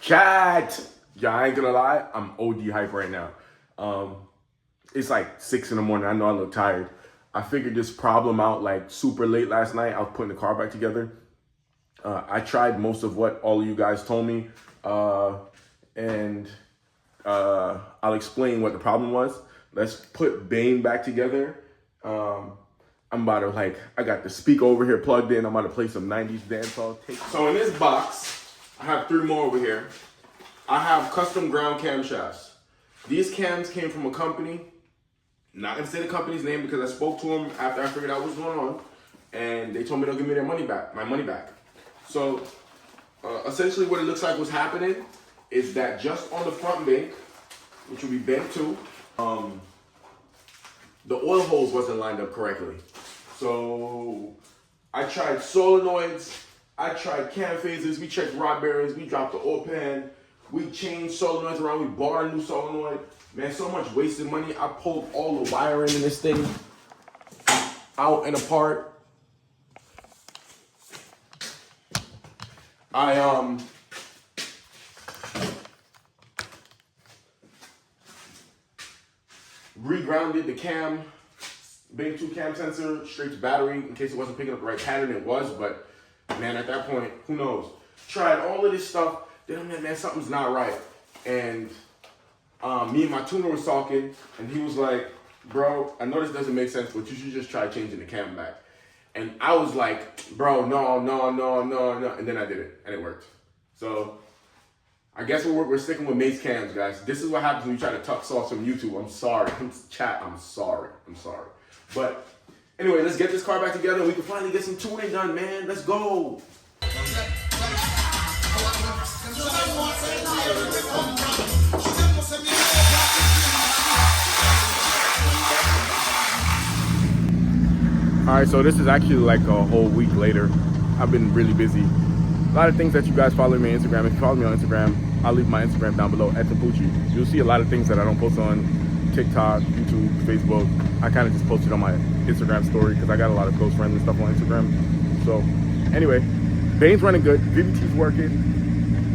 Chat. Yeah, I ain't gonna lie. I'm OD hype right now. It's like 6 in the morning. I know I look tired. I figured this problem out like super late last night. I was putting the car back together. I tried most of what all of you guys told me. And I'll explain what the problem was. Let's put Bane back together. I'm about to I got the speaker over here plugged in. I'm about to play some 90s dancehall. So in this box, I have 3 more over here. I have custom ground camshafts. These cams came from a company. Not gonna say the company's name because I spoke to them after I figured out what's going on, and they told me they'll give me their money back, my money back. So essentially, what it looks like was happening is that just on the front bank, which will be bent too, the oil hose wasn't lined up correctly. So I tried solenoids, I tried cam phasers, we checked rod bearings, we dropped the oil pan, we changed solenoids around, we bought a new solenoid. Man, so much wasted money. I pulled all the wiring in this thing out and apart. I regrounded the cam, Bang 2 cam sensor straight to battery in case it wasn't picking up the right pattern. It was, but man, at that point, who knows? Tried all of this stuff. Then I'm like, man, something's not right. And me and my tuner was talking, and he was like, bro, I know this doesn't make sense, but you should just try changing the cam back. And I was like, bro, no. And then I did it, and it worked. So I guess we're sticking with Mace cams, guys. This is what happens when you try to tuck sauce from YouTube. I'm sorry. Chat, I'm sorry. But anyway, let's get this car back together, and we can finally get some tuning done, man. Let's go. All right, so this is actually like a whole week later. I've been really busy. A lot of things that you guys follow me on Instagram. If you follow me on Instagram, I'll leave my Instagram down below, @Tempucci. You'll see a lot of things that I don't post on TikTok, YouTube, Facebook. I kind of just posted on my Instagram story because I got a lot of close friends and stuff on Instagram. So anyway, Bane's running good. VVT's working.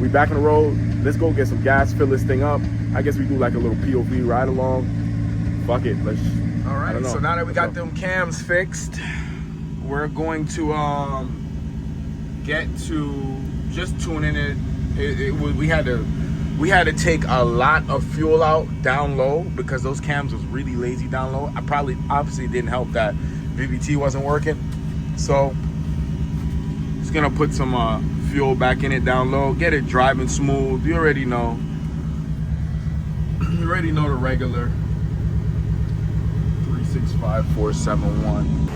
We back on the road. Let's go get some gas, fill this thing up. I guess we do like a little POV ride along. Fuck it, let's. All right, so now that we got them cams fixed, we're going to get to just tuning it. We had to take a lot of fuel out down low because those cams was really lazy down low. Obviously didn't help that VVT wasn't working. So just gonna put some fuel back in it down low, get it driving smooth. You already know. You already know the regular. 365471.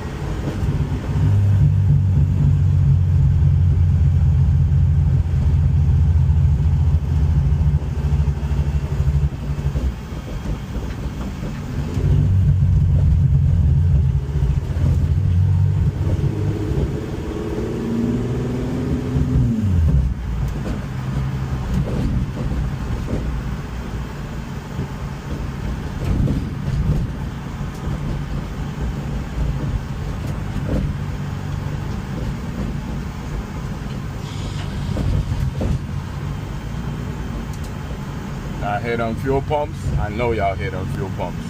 I hit on fuel pumps. I know y'all hit on fuel pumps.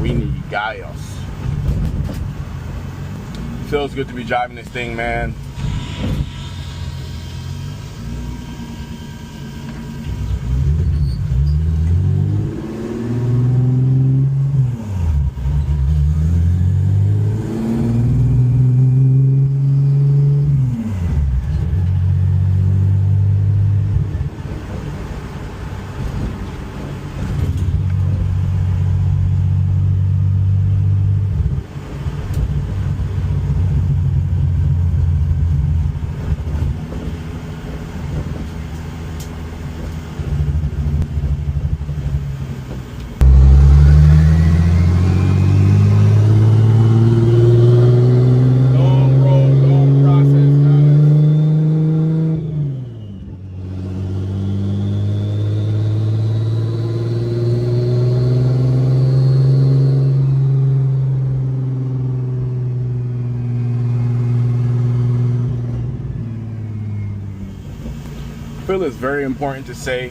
We need gas. Feels good to be driving this thing, man. feel it's very important to say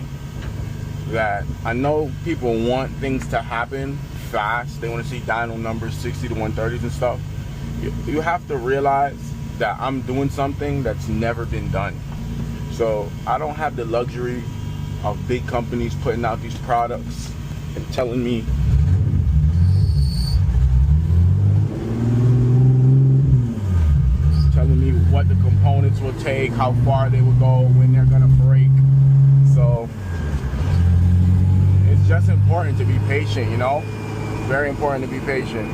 that I know people want things to happen fast. They want to see dyno numbers 60 to 130s and stuff. You have to realize that I'm doing something that's never been done. So I don't have the luxury of big companies putting out these products and telling me what the components will take, how far they will go, when they're gonna break. So it's just important to be patient, you know? Very important to be patient.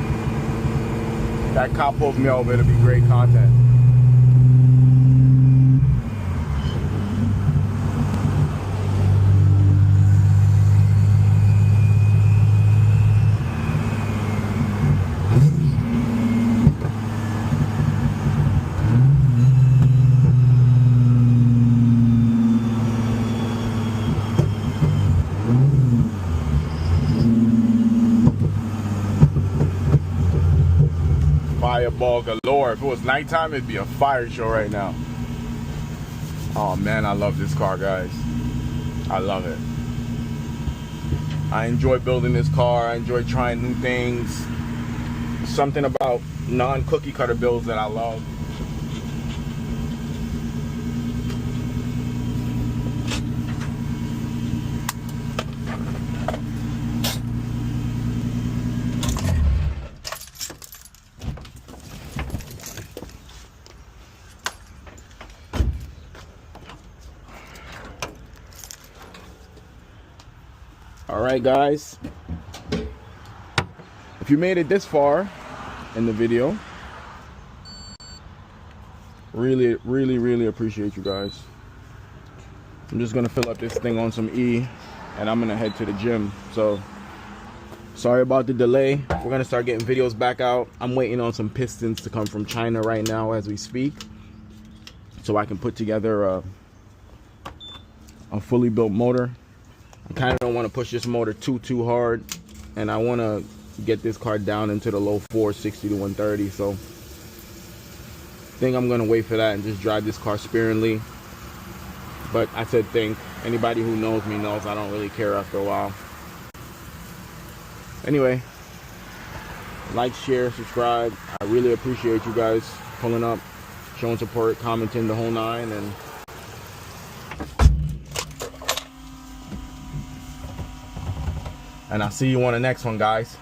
That cop pulls me over, it'll be great content. Fireball galore. If it was nighttime, it'd be a fire show right now. Oh man, I love this car, guys. I love it. I enjoy building this car. I enjoy trying new things. Something about non-cookie cutter builds that I love. All right, guys, if you made it this far in the video, really appreciate you guys. I'm just gonna fill up this thing on some E and I'm gonna head to the gym. So sorry about the delay. We're gonna start getting videos back out. I'm waiting on some pistons to come from China right now as we speak, so I can put together a fully built motor. I kind of don't want to push this motor too hard, and I want to get this car down into the low 4s, 60 to 130. So I think I'm going to wait for that and just drive this car sparingly. But I said think. Anybody who knows me knows I don't really care after a while. Anyway, like, share, subscribe. I really appreciate you guys pulling up, showing support, commenting the whole nine, and I'll see you on the next one, guys.